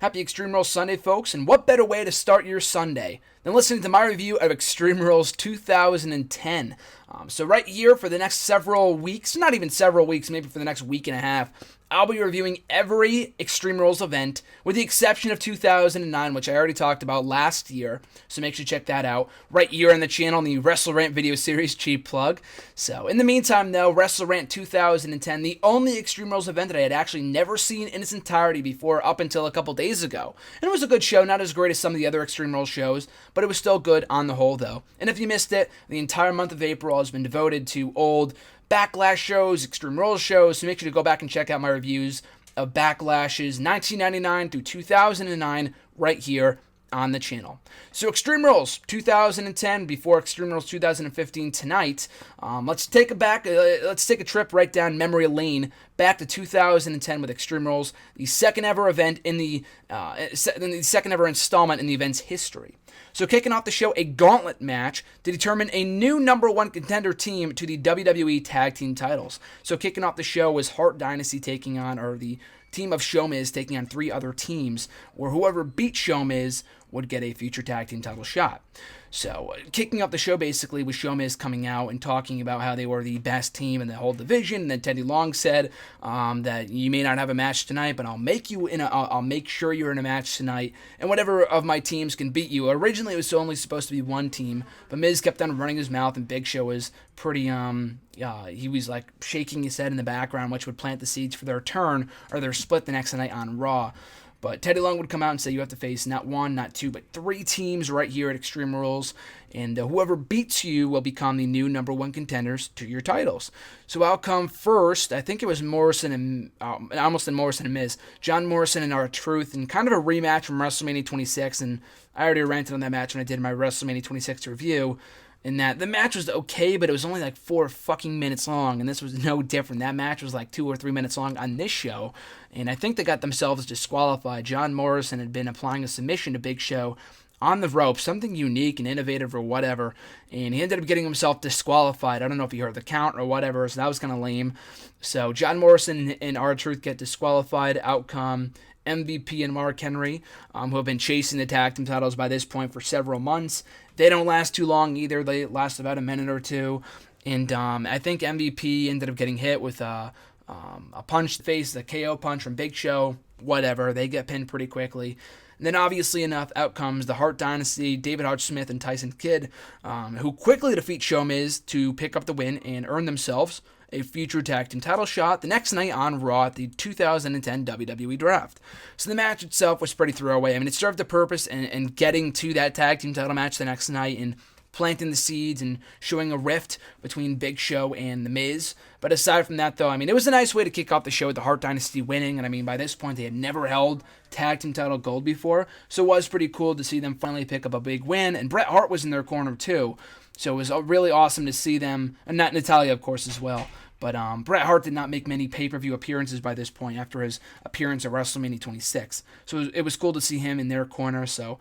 Happy Extreme Rules Sunday, folks, and what better way to start your Sunday than listening to my review of Extreme Rules 2010. So right here for the next several weeks, not even several weeks, maybe for the next week and a half, I'll be reviewing every Extreme Rules event, with the exception of 2009, which I already talked about last year, so make sure to check that out right here on the channel in the WrestleRant video series, cheap plug. So in the meantime, though, WrestleRant 2010, the only Extreme Rules event that I had actually never seen in its entirety before up until a couple days ago. And it was a good show, not as great as some of the other Extreme Rules shows, but it was still good on the whole, though. And if you missed it, the entire month of April has been devoted to old Backlash shows, Extreme Rules shows, so make sure to go back and check out my reviews of Backlash's 1999 through 2009 right here on the channel. So Extreme Rules 2010 before Extreme Rules 2015 tonight. Let's take a trip right down memory lane back to 2010 with Extreme Rules, the second ever event in the second ever installment in the event's history. So kicking off the show, a gauntlet match to determine a new number one contender team to the WWE Tag Team titles. So kicking off the show was Hart Dynasty taking on, or the team of Sheamus taking on three other teams, where whoever beat Sheamus would get a future tag team title shot. So kicking off the show basically was Sheamus coming out and talking about how they were the best team in the whole division. And then Teddy Long said that you may not have a match tonight, but I'll make sure you're in a match tonight, and whatever of my teams can beat you. Originally it was only supposed to be one team, but Miz kept on running his mouth, and Big Show was pretty he was like shaking his head in the background, which would plant the seeds for their turn or their split the next night on Raw. But Teddy Long would come out and say you have to face not one, not two, but three teams right here at Extreme Rules, and whoever beats you will become the new number one contenders to your titles. So I'll come first. I think it was Morrison and I almost said Morrison and Miz. John Morrison and R-Truth, and kind of a rematch from WrestleMania 26. And I already ranted on that match when I did my WrestleMania 26 review. In that the match was okay, but it was only like 4 fucking minutes long, and this was no different. That match was like 2 or 3 minutes long on this show, and I think they got themselves disqualified. John Morrison had been applying a submission to Big Show on the rope, something unique and innovative or whatever, and he ended up getting himself disqualified. I don't know if he heard the count or whatever, so that was kind of lame. So John Morrison and R-Truth get disqualified. Outcome MVP and Mark Henry, who have been chasing the tag team titles by this point for several months. They don't last too long either. They last about a minute or two. And I think MVP ended up getting hit with a punch to the face, a KO punch from Big Show. Whatever. They get pinned pretty quickly. And then obviously enough, out comes the Hart Dynasty, David Hart Smith and Tyson Kidd, who quickly defeat Sheamus to pick up the win and earn themselves a future tag team title shot the next night on Raw at the 2010 WWE Draft. So the match itself was pretty throwaway. I mean, it served the purpose in getting to that tag team title match the next night and planting the seeds and showing a rift between Big Show and The Miz. But aside from that, though, I mean, it was a nice way to kick off the show with the Hart Dynasty winning. And I mean, by this point, they had never held tag team title gold before. So it was pretty cool to see them finally pick up a big win. And Bret Hart was in their corner, too. So it was really awesome to see them, and not Natalya, of course, as well. But Bret Hart did not make many pay-per-view appearances by this point after his appearance at WrestleMania 26. So it was cool to see him in their corner. So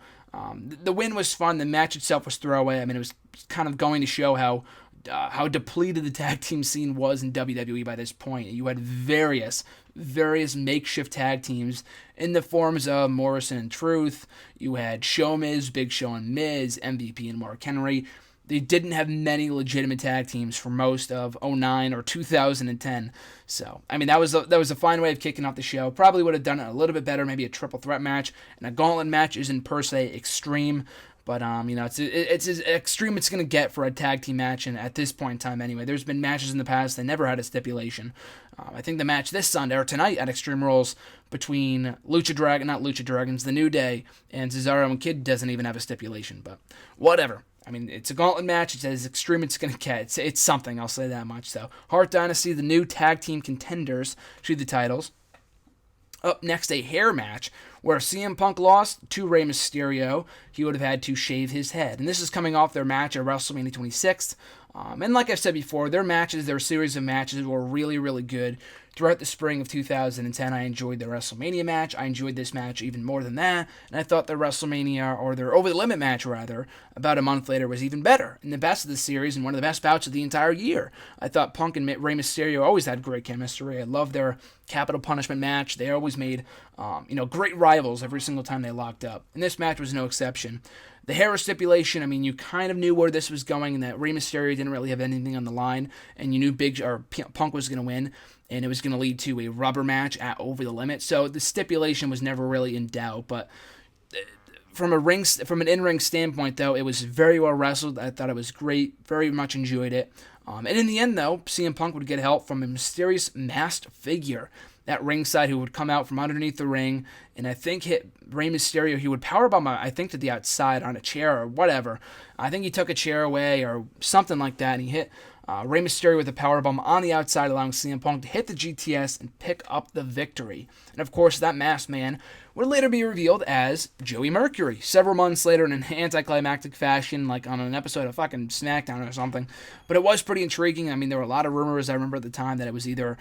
the win was fun. The match itself was throwaway. I mean, it was kind of going to show how depleted the tag team scene was in WWE by this point. You had various makeshift tag teams in the forms of Morrison and Truth. You had Sheamus, Big Show and Miz, MVP and Mark Henry. They didn't have many legitimate tag teams for most of 2009 or 2010. So, I mean, that was a fine way of kicking off the show. Probably would have done it a little bit better, maybe a triple threat match. And a gauntlet match isn't per se extreme, but it's as extreme it's going to get for a tag team match, and at this point in time anyway. There's been matches in the past that never had a stipulation. I think the match this Sunday, or tonight at Extreme Rules, between the New Day, and Cesaro and Kidd doesn't even have a stipulation, but whatever. I mean, it's a gauntlet match. It's as extreme as it's going to get. It's something, I'll say that much. So, Hart Dynasty, the new tag team contenders to the titles. Up next, a hair match where CM Punk lost to Rey Mysterio. He would have had to shave his head. And this is coming off their match at WrestleMania 26. And like I've said before, their series of matches were really, really good. Throughout the spring of 2010, I enjoyed the WrestleMania match. I enjoyed this match even more than that. And I thought the WrestleMania, or their Over the Limit match, rather, about a month later was even better. And the best of the series and one of the best bouts of the entire year. I thought Punk and Rey Mysterio always had great chemistry. I loved their Capital Punishment match. They always made great rivals every single time they locked up. And this match was no exception. The Harris stipulation, I mean, you kind of knew where this was going and that Rey Mysterio didn't really have anything on the line, and you knew Punk was going to win, and it was going to lead to a rubber match at Over the Limit. So the stipulation was never really in doubt, but from an in-ring standpoint, though, it was very well wrestled. I thought it was great, very much enjoyed it. And in the end, though, CM Punk would get help from a mysterious masked figure at ringside who would come out from underneath the ring and I think hit Rey Mysterio. He would powerbomb, I think, to the outside on a chair or whatever. I think he took a chair away or something like that, and he hit Rey Mysterio with a powerbomb on the outside, allowing CM Punk to hit the GTS and pick up the victory. And of course, that masked man would later be revealed as Joey Mercury several months later in an anticlimactic fashion, like on an episode of fucking SmackDown or something. But it was pretty intriguing. I mean, there were a lot of rumors, I remember at the time, that it was either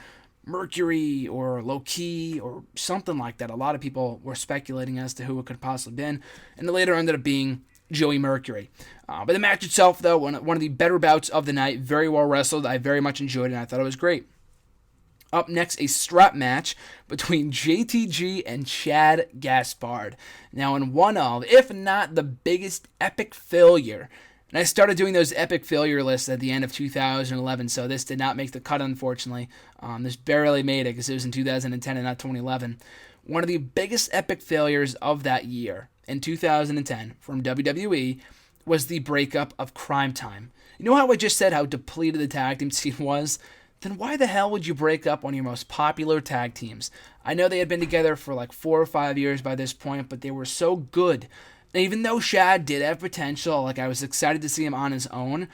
Mercury or Low-Key or something like that. A lot of people were speculating as to who it could possibly have been, and it later ended up being Joey Mercury. But the match itself, though, one of the better bouts of the night, very well wrestled. I very much enjoyed it, and I thought it was great. Up next, a strap match between JTG and Shad Gaspard. Now, in one of, if not the biggest epic failure, and I started doing those epic failure lists at the end of 2011, so this did not make the cut, unfortunately. This barely made it because it was in 2010 and not 2011. One of the biggest epic failures of that year, in 2010, from WWE, was the breakup of Crime Time. You know how I just said how depleted the tag team scene was? Then why the hell would you break up one of your most popular tag teams? I know they had been together for like 4 or 5 years by this point, but they were so good. And even though Shad did have potential, like I was excited to see him on his own,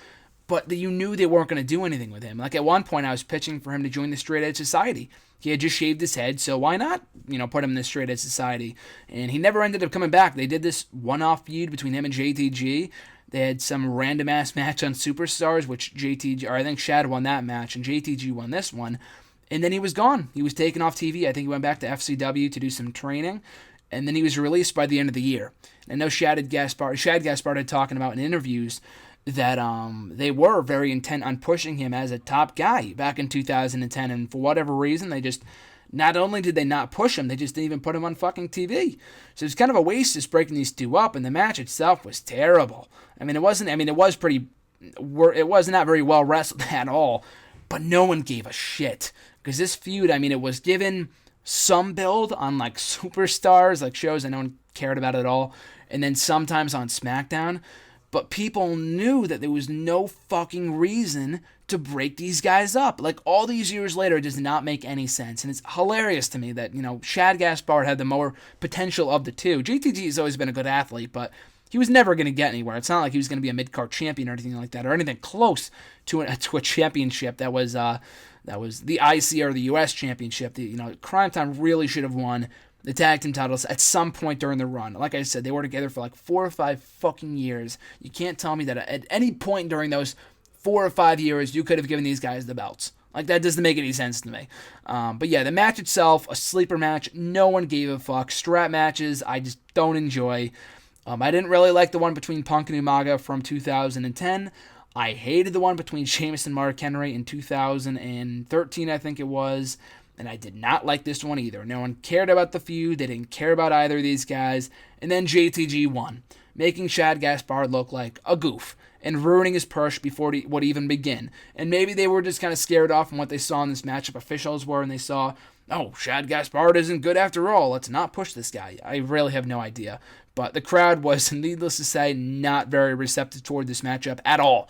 but you knew they weren't going to do anything with him. Like at one point I was pitching for him to join the Straight Edge Society. He had just shaved his head, so why not, put him in the Straight Edge Society? And he never ended up coming back. They did this one-off feud between him and JTG. They had some random-ass match on Superstars, which I think Shad won that match, and JTG won this one. And then he was gone. He was taken off TV. I think he went back to FCW to do some training. And then he was released by the end of the year. I know Shad Gaspard had talking about in interviews that they were very intent on pushing him as a top guy back in 2010. And for whatever reason, they just, not only did they not push him, they just didn't even put him on fucking TV. So it's kind of a waste just breaking these two up. And the match itself was terrible. It was not very well wrestled at all. But no one gave a shit. Because this feud, it was given some build on like Superstars, like shows that no one cared about at all, and then sometimes on SmackDown, but people knew that there was no fucking reason to break these guys up. Like all these years later, it does not make any sense, and it's hilarious to me that, Shad Gaspard had the more potential of the two. GTG has always been a good athlete, but he was never going to get anywhere. It's not like he was going to be a mid-card champion or anything like that, or anything close to a championship that was the IC or the US championship. Crime Time really should have won the tag team titles at some point during the run. Like I said, they were together for like 4 or 5 fucking years. You can't tell me that at any point during those 4 or 5 years you could have given these guys the belts. Like, that doesn't make any sense to me. But yeah, the match itself, a sleeper match, no one gave a fuck. Strap matches, I just don't enjoy. I didn't really like the one between Punk and Umaga from 2010. I hated the one between Sheamus and Mark Henry in 2013, I think it was. And I did not like this one either. No one cared about the feud. They didn't care about either of these guys. And then JTG won, making Shad Gaspard look like a goof and ruining his push before it would even begin. And maybe they were just kind of scared off from what they saw in this matchup. Officials were, and they saw, oh, Shad Gaspard isn't good after all. Let's not push this guy. I really have no idea. But the crowd was, needless to say, not very receptive toward this matchup at all.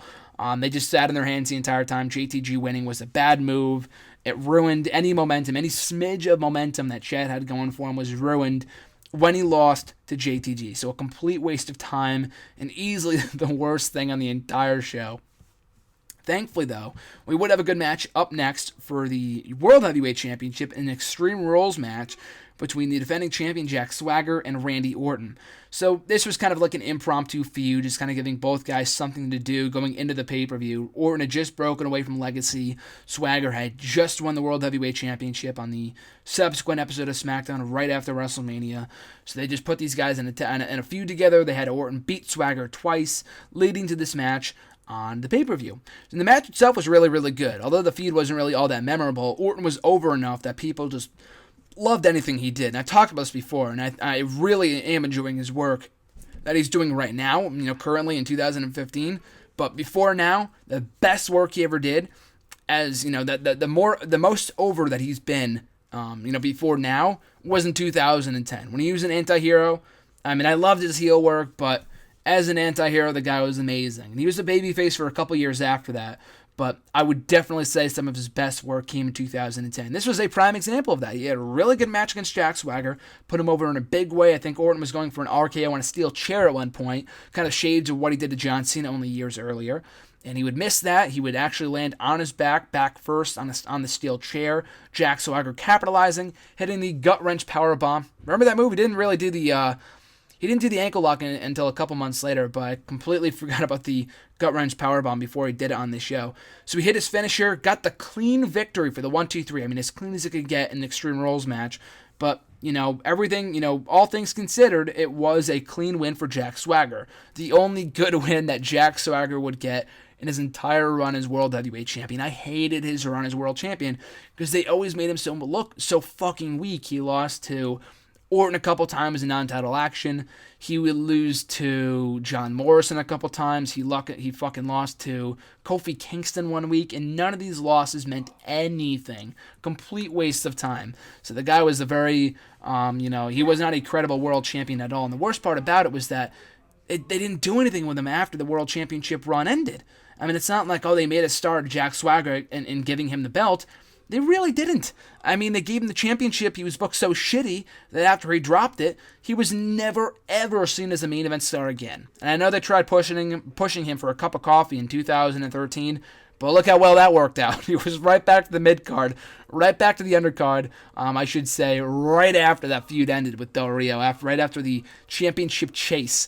They just sat in their hands the entire time. JTG winning was a bad move. It ruined any momentum. Any smidge of momentum that Shad had going for him was ruined when he lost to JTG. So a complete waste of time and easily the worst thing on the entire show. Thankfully, though, we would have a good match up next for the World Heavyweight Championship, an Extreme Rules match between the defending champion Jack Swagger and Randy Orton. So this was kind of like an impromptu feud, just kind of giving both guys something to do going into the pay-per-view. Orton had just broken away from Legacy. Swagger had just won the World Heavyweight Championship on the subsequent episode of SmackDown right after WrestleMania. So they just put these guys in a feud together. They had Orton beat Swagger twice, leading to this match on the pay-per-view. And the match itself was really, really good. Although the feud wasn't really all that memorable, Orton was over enough that people just loved anything he did. And I talked about this before, and I really am enjoying his work that he's doing right now, currently in 2015. But before now, the best work he ever did, as the most over that he's been, before now, was in 2010 when he was an anti-hero. I mean, I loved his heel work, but as an anti-hero, the guy was amazing. And he was a babyface for a couple years after that. But I would definitely say some of his best work came in 2010. This was a prime example of that. He had a really good match against Jack Swagger, put him over in a big way. I think Orton was going for an RKO on a steel chair at one point, kind of shades of what he did to John Cena only years earlier. And he would miss that. He would actually land on his back first on the steel chair. Jack Swagger capitalizing, hitting the gut-wrench powerbomb. Remember that move? He didn't really do the ankle lock until a couple months later, but I completely forgot about the gut-wrench powerbomb before he did it on this show. So he hit his finisher, got the clean victory for the 1-2-3. I mean, as clean as it could get in an Extreme Rules match. But, everything, all things considered, it was a clean win for Jack Swagger. The only good win that Jack Swagger would get in his entire run as World Heavyweight Champion. I hated his run as World Champion because they always made him look so fucking weak. He lost to Orton a couple times in non-title action. He would lose to John Morrison a couple times. He fucking lost to Kofi Kingston one week, and none of these losses meant anything. Complete waste of time. So the guy was he was not a credible world champion at all. And the worst part about it was that they didn't do anything with him after the world championship run ended. I mean, it's not like, they made a start of Jack Swagger in giving him the belt. They really didn't. I mean, they gave him the championship. He was booked so shitty that after he dropped it, he was never, ever seen as a main event star again. And I know they tried pushing him for a cup of coffee in 2013, but look how well that worked out. He was right back to the mid-card, right back to the undercard, I should say, right after that feud ended with Del Rio, right after the championship chase.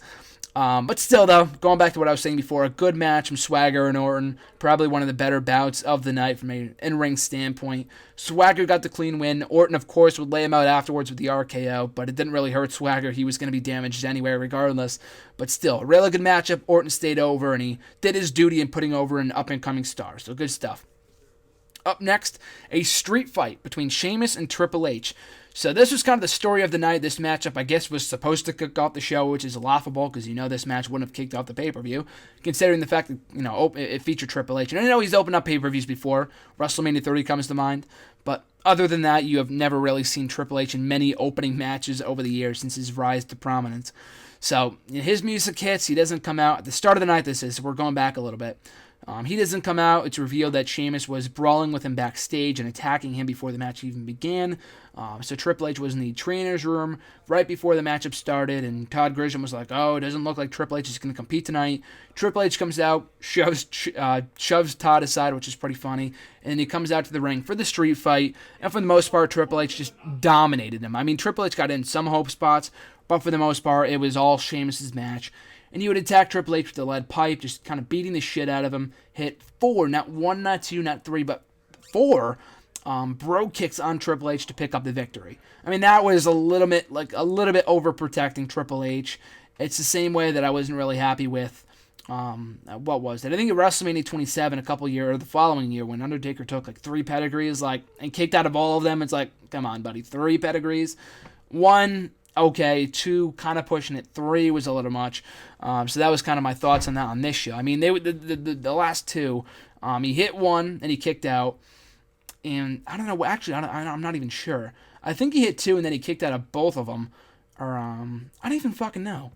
But still, though, going back to what I was saying before, a good match from Swagger and Orton. Probably one of the better bouts of the night from an in-ring standpoint. Swagger got the clean win. Orton, of course, would lay him out afterwards with the RKO, but it didn't really hurt Swagger. He was going to be damaged anyway, regardless. But still, a really good matchup. Orton stayed over, and he did his duty in putting over an up-and-coming star. So good stuff. Up next, a street fight between Sheamus and Triple H. So this was kind of the story of the night. This matchup, I guess, was supposed to kick off the show, which is laughable because this match wouldn't have kicked off the pay-per-view, considering the fact that, it featured Triple H. And I know he's opened up pay-per-views before. WrestleMania 30 comes to mind. But other than that, you have never really seen Triple H in many opening matches over the years since his rise to prominence. So his music hits. He doesn't come out at the start of the night. We're going back a little bit. He doesn't come out. It's revealed that Sheamus was brawling with him backstage and attacking him before the match even began. So Triple H was in the trainer's room right before the matchup started, and Todd Grisham was like, it doesn't look like Triple H is going to compete tonight. Triple H comes out, shoves Todd aside, which is pretty funny, and he comes out to the ring for the street fight, and for the most part, Triple H just dominated him. I mean, Triple H got in some hope spots, but for the most part, it was all Sheamus' match. And he would attack Triple H with the lead pipe, just kind of beating the shit out of him. Hit 4, not 1, not 2, not 3, but 4 bro kicks on Triple H to pick up the victory. I mean, that was a little bit overprotecting Triple H. It's the same way that I wasn't really happy with, what was it? I think at WrestleMania 27 the following year, when Undertaker took 3 pedigrees, and kicked out of all of them. It's like, come on, buddy, 3 pedigrees. 1, okay, 2, kind of pushing it. 3 was a little much. So that was kind of my thoughts on that on this show. I mean, the last 2, he hit 1 and he kicked out. And I don't know, actually, I'm not even sure. I think he hit 2 and then he kicked out of both of them. Or, I don't even fucking know.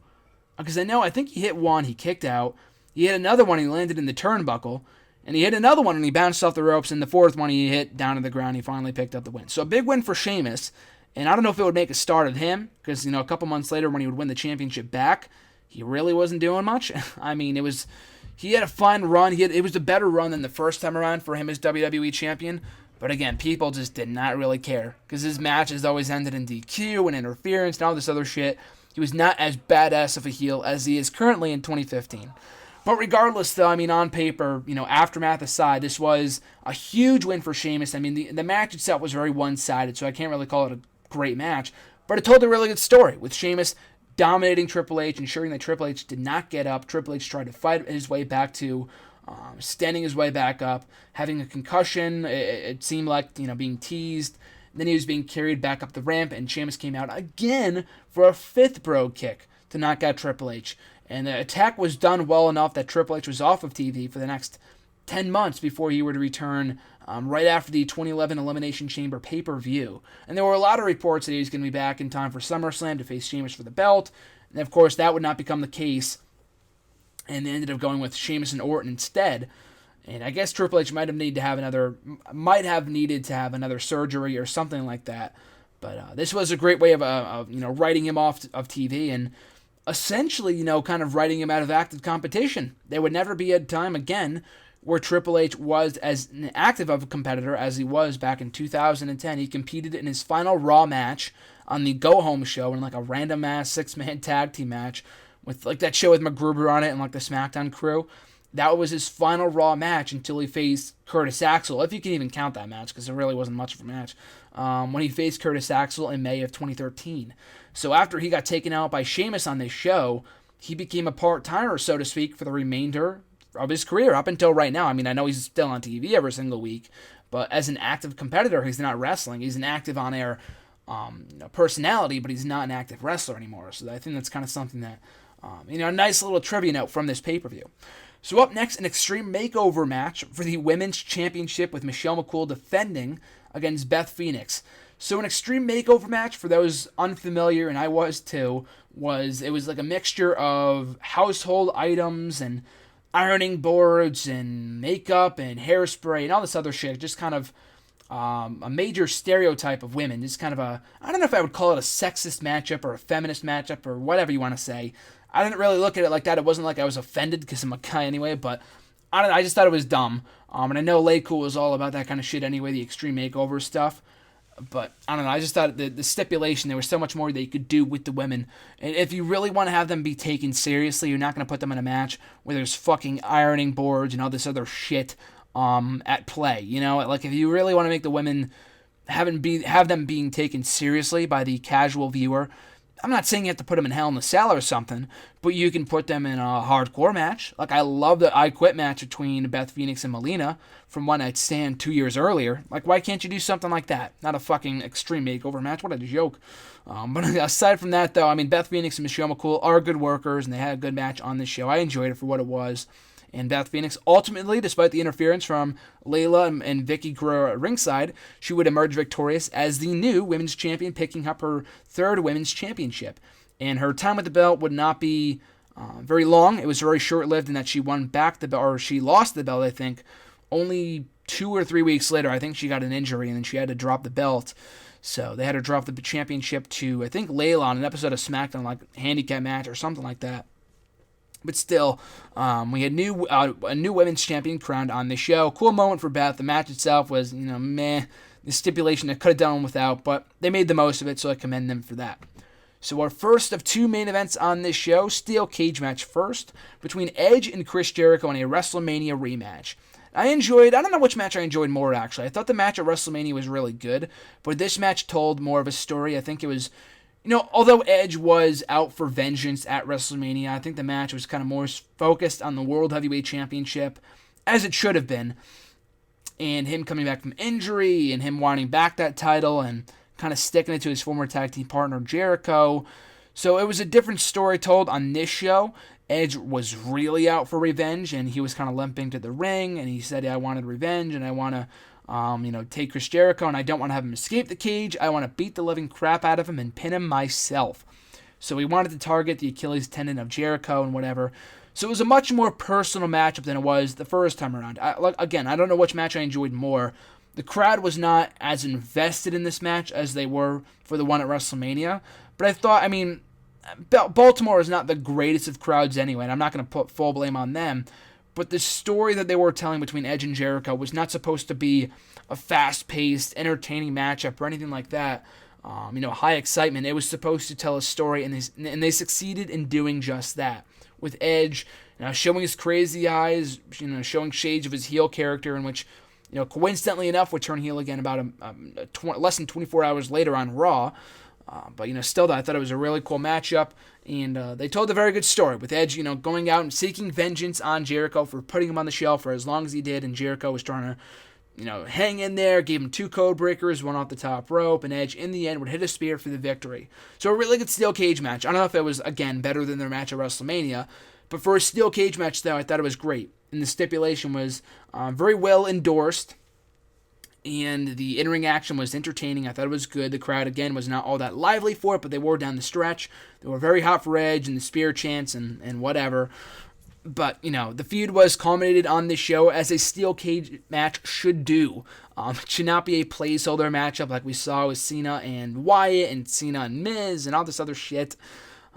Because I think he hit 1, he kicked out. He hit another one, he landed in the turnbuckle. And he hit another one and he bounced off the ropes. And the 4th one he hit down to the ground. He finally picked up the win. So a big win for Sheamus. And I don't know if it would make a start of him. Because, a couple months later when he would win the championship back, he really wasn't doing much. I mean, it was, he had a fine run. It was a better run than the first time around for him as WWE champion. But again, people just did not really care because his matches always ended in DQ and interference and all this other shit. He was not as badass of a heel as he is currently in 2015. But regardless, though, I mean, on paper, aftermath aside, this was a huge win for Sheamus. I mean, the match itself was very one-sided, so I can't really call it a great match. But it told a really good story with Sheamus dominating Triple H, ensuring that Triple H did not get up. Triple H tried to fight his way back to standing his way back up, having a concussion. It seemed like, being teased. Then he was being carried back up the ramp, and Sheamus came out again for a fifth Brogue Kick to knock out Triple H. And the attack was done well enough that Triple H was off of TV for the next 10 months before he were to return right after the 2011 Elimination Chamber pay-per-view. And there were a lot of reports that he was going to be back in time for SummerSlam to face Sheamus for the belt. And of course, that would not become the case. And they ended up going with Sheamus and Orton instead. And I guess Triple H might have needed to have another surgery or something like that. But this was a great way of writing him off of TV and essentially, kind of writing him out of active competition. There would never be a time again where Triple H was as active of a competitor as he was back in 2010. He competed in his final Raw match on the Go Home show in like a random ass 6-man tag team match with like that show with McGruber on it and like the SmackDown crew. That was his final Raw match until he faced Curtis Axel, if you can even count that match, because it really wasn't much of a match, when he faced Curtis Axel in May of 2013. So after he got taken out by Sheamus on this show, he became a part-timer, so to speak, for the remainder of his career, up until right now. I mean, I know he's still on TV every single week, but as an active competitor, he's not wrestling. He's an active on-air personality, but he's not an active wrestler anymore. So I think that's kind of something that, a nice little trivia note from this pay-per-view. So up next, an Extreme Makeover match for the Women's Championship with Michelle McCool defending against Beth Phoenix. So an Extreme Makeover match, for those unfamiliar, and I was too, it was like a mixture of household items and ironing boards and makeup and hairspray and all this other shit. Just kind of a major stereotype of women. Just kind of I don't know if I would call it a sexist matchup or a feminist matchup or whatever you want to say. I didn't really look at it like that. It wasn't like I was offended because I'm a guy anyway, but I just thought it was dumb. And I know Laycool was all about that kind of shit anyway, the Extreme Makeover stuff. But I don't know, I just thought the stipulation, there was so much more that you could do with the women. And if you really want to have them be taken seriously, you're not going to put them in a match where there's fucking ironing boards and all this other shit at play. Like if you really want to make the women have them being taken seriously by the casual viewer, I'm not saying you have to put them in Hell in a Cell or something, but you can put them in a hardcore match. Like, I love the I Quit match between Beth Phoenix and Melina from One Night Stand 2 years earlier. Like, why can't you do something like that? Not a fucking Extreme Makeover match. What a joke. But aside from that, though, I mean, Beth Phoenix and Michelle McCool are good workers, and they had a good match on this show. I enjoyed it for what it was. And Beth Phoenix, ultimately, despite the interference from Layla and Vicky Guerrero at ringside, she would emerge victorious as the new women's champion, picking up her third women's championship. And her time with the belt would not be very long. It was very short-lived in that she won back the belt, or she lost the belt, I think, only 2 or 3 weeks later. I think she got an injury, and then she had to drop the belt. So they had her drop the championship to, I think, Layla on an episode of SmackDown, like a handicap match or something like that. But still, we had a new women's champion crowned on the show. Cool moment for Beth. The match itself was, meh. The stipulation I could have done without, but they made the most of it, so I commend them for that. So our first of 2 main events on this show, steel cage match first, between Edge and Chris Jericho in a WrestleMania rematch. I don't know which match I enjoyed more, actually. I thought the match at WrestleMania was really good, but this match told more of a story. I think it was, although Edge was out for vengeance at WrestleMania, I think the match was kind of more focused on the World Heavyweight Championship, as it should have been, and him coming back from injury, and him wanting back that title, and kind of sticking it to his former tag team partner, Jericho. So it was a different story told on this show. Edge was really out for revenge, and he was kind of limping to the ring, and he said, I wanted revenge, and I want to take Chris Jericho, and I don't want to have him escape the cage. I want to beat the living crap out of him and pin him myself. So he wanted to target the Achilles tendon of Jericho and whatever. So it was a much more personal matchup than it was the first time around. I don't know which match I enjoyed more. The crowd was not as invested in this match as they were for the one at WrestleMania. But I thought, Baltimore is not the greatest of crowds anyway, and I'm not going to put full blame on them. but the story that they were telling between Edge and Jericho was not supposed to be a fast-paced, entertaining matchup or anything like that. High excitement. It was supposed to tell a story, and they succeeded in doing just that. With Edge, showing his crazy eyes, showing shades of his heel character, in which, coincidentally enough, would turn heel again about less than 24 hours later on Raw. But still, I thought it was a really cool matchup, and they told a very good story with Edge, going out and seeking vengeance on Jericho for putting him on the shelf for as long as he did, and Jericho was trying to, hang in there, gave him 2 code breakers, one off the top rope, and Edge, in the end, would hit a spear for the victory. So a really good steel cage match. I don't know if it was, again, better than their match at WrestleMania, but for a steel cage match, though, I thought it was great. And the stipulation was very well endorsed, and the in-ring action was entertaining. I thought it was good. The crowd, again, was not all that lively for it, but they were down the stretch. They were very hot for Edge and the spear chants and whatever. But, the feud was culminated on this show as a steel cage match should do. It should not be a placeholder matchup like we saw with Cena and Wyatt and Cena and Miz and all this other shit.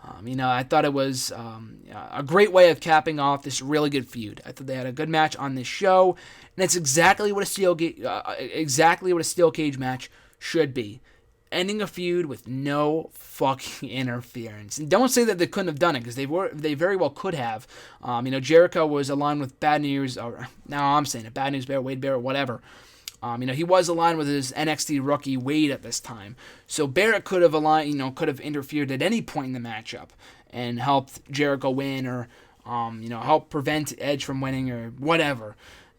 I thought it was a great way of capping off this really good feud. I thought they had a good match on this show, and it's exactly what a steel cage match should be. Ending a feud with no fucking interference. And don't say that they couldn't have done it, because they very well could have. Jericho was aligned with Bad News, or now I'm saying it, Bad News Bear, Wade Barrett, whatever. He was aligned with his NXT rookie Wade at this time. So Barrett could have interfered at any point in the matchup and helped Jericho win, or, help prevent Edge from winning, or whatever.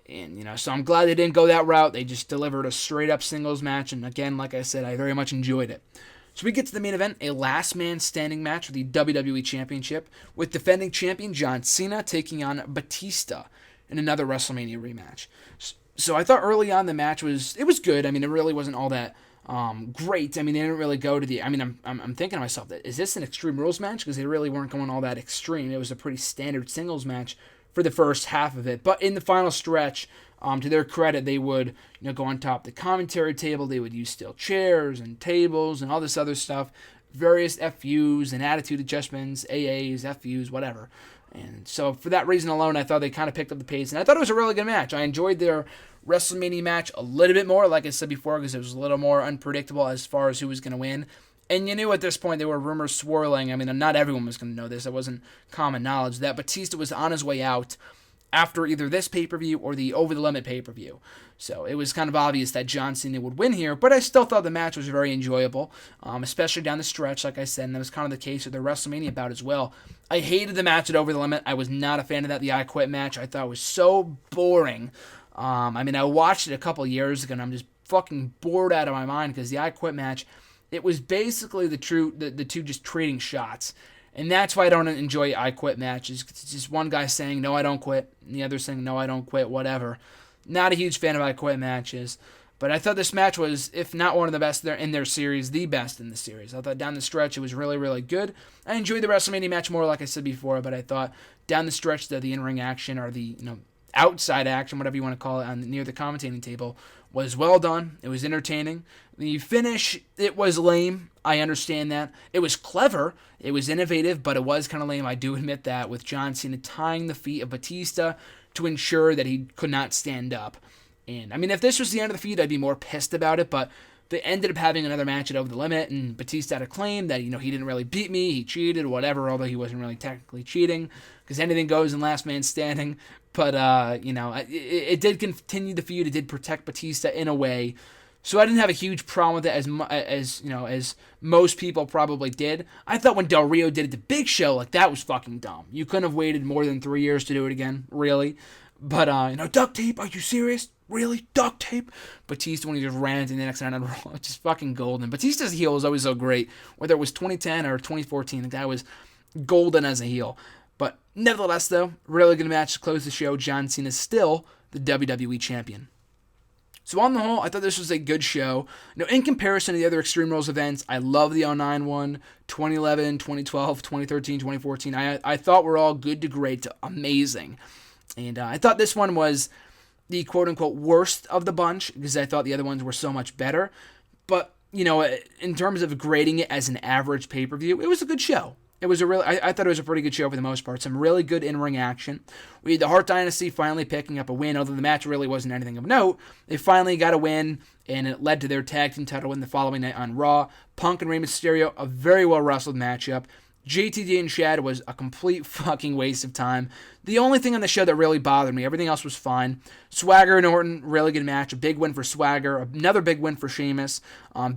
And, so I'm glad they didn't go that route. They just delivered a straight-up singles match, and again, like I said, I very much enjoyed it. So we get to the main event, a last man standing match for the WWE Championship, with defending champion John Cena taking on Batista in another WrestleMania rematch. So I thought early on the match was good. It really wasn't all that great. They didn't really go to the. I'm thinking to myself, that is this an Extreme Rules match? Because they really weren't going all that extreme. It was a pretty standard singles match for the first half of it. But in the final stretch, to their credit, they would go on top of the commentary table. They would use steel chairs and tables and all this other stuff, various FUs and attitude adjustments, AAs, FUs, whatever. And so for that reason alone, I thought they kind of picked up the pace, and I thought it was a really good match. I enjoyed their WrestleMania match a little bit more, like I said before, because it was a little more unpredictable as far as who was going to win. And you knew at this point there were rumors swirling. Not everyone was going to know this. It wasn't common knowledge that Batista was on his way out after either this pay-per-view or the Over the Limit pay-per-view. So it was kind of obvious that John Cena would win here, but I still thought the match was very enjoyable, especially down the stretch, like I said, and that was kind of the case with the WrestleMania bout as well. I hated the match at Over the Limit. I was not a fan of that, the I Quit match. I thought it was so boring. I watched it a couple years ago, and I'm just fucking bored out of my mind, because the I Quit match, it was basically the two just trading shots. And that's why I don't enjoy I Quit matches. It's just one guy saying, no, I don't quit, and the other saying, no, I don't quit, whatever. Not a huge fan of I Quit matches. But I thought this match was, if not one of the best in their series, the best in the series. I thought down the stretch it was really, really good. I enjoyed the WrestleMania match more, like I said before, but I thought down the stretch the in-ring action, or the outside action, whatever you want to call it, near the commentating table, was well done. It was entertaining. The finish, it was lame. I understand that. It was clever. It was innovative, but it was kind of lame. I do admit that, with John Cena tying the feet of Batista to ensure that he could not stand up. And, if this was the end of the feud, I'd be more pissed about it, but they ended up having another match at Over the Limit, and Batista had a claim that, he didn't really beat me, he cheated, or whatever, although he wasn't really technically cheating, because anything goes in Last Man Standing. But, it did continue the feud. It did protect Batista in a way. So I didn't have a huge problem with it as most people probably did. I thought when Del Rio did it to Big Show, that was fucking dumb. You couldn't have waited more than 3 years to do it again, really. But, duct tape, are you serious? Really? Duct tape? Batista, when he just ran into the next night on Raw, just fucking golden. Batista's heel was always so great. Whether it was 2010 or 2014, the guy was golden as a heel. But nevertheless, though, really good match to close the show. John Cena is still the WWE Champion. So on the whole, I thought this was a good show. In comparison to the other Extreme Rules events, I love the 09 one, 2011, 2012, 2013, 2014. I thought were all good to great to amazing. And I thought this one was the quote-unquote worst of the bunch, because I thought the other ones were so much better. But, in terms of grading it as an average pay-per-view, it was a good show. it was a really, I thought it was a pretty good show for the most part. Some really good in-ring action. We had the Hart Dynasty finally picking up a win, although the match really wasn't anything of note. They finally got a win, and it led to their tag team title win the following night on Raw. Punk and Rey Mysterio, a very well-wrestled matchup. JTD and Shad was a complete fucking waste of time. The only thing on the show that really bothered me, everything else was fine. Swagger and Orton, really good match. A big win for Swagger. Another big win for Sheamus.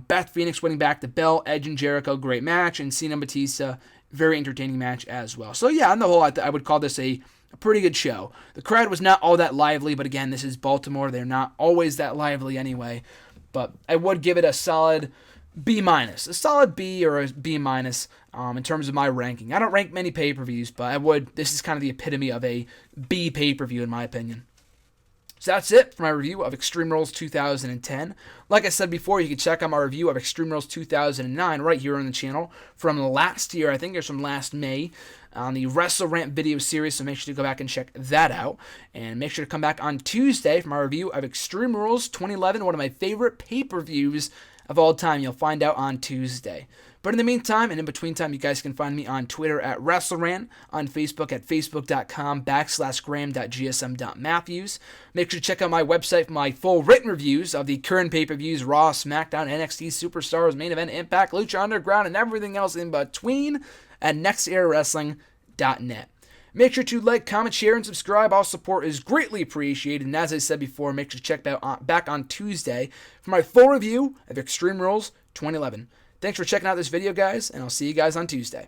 Beth Phoenix winning back the belt. Edge and Jericho, great match. And Cena and Batista, very entertaining match as well. So yeah, on the whole, I would call this a pretty good show. The crowd was not all that lively, but again, this is Baltimore. They're not always that lively anyway. But I would give it a solid B-, a solid B or a B- in terms of my ranking. I don't rank many pay-per-views, but this is kind of the epitome of a B pay-per-view in my opinion. So that's it for my review of Extreme Rules 2010. Like I said before, you can check out my review of Extreme Rules 2009 right here on the channel from last year. I think it's from last May on the WrestleRant video series, so make sure to go back and check that out. And make sure to come back on Tuesday for my review of Extreme Rules 2011, one of my favorite pay-per-views of all time. You'll find out on Tuesday. But in the meantime, and in between time, you guys can find me on Twitter at WrestleRant, on Facebook at facebook.com/graham.gsm.matthews. Make sure to check out my website for my full written reviews of the current pay-per-views, Raw, SmackDown, NXT, Superstars, Main Event, Impact, Lucha Underground, and everything else in between at nextEraWrestling.net. Make sure to like, comment, share, and subscribe. All support is greatly appreciated. And as I said before, make sure to check back on Tuesday for my full review of Extreme Rules 2011. Thanks for checking out this video, guys, and I'll see you guys on Tuesday.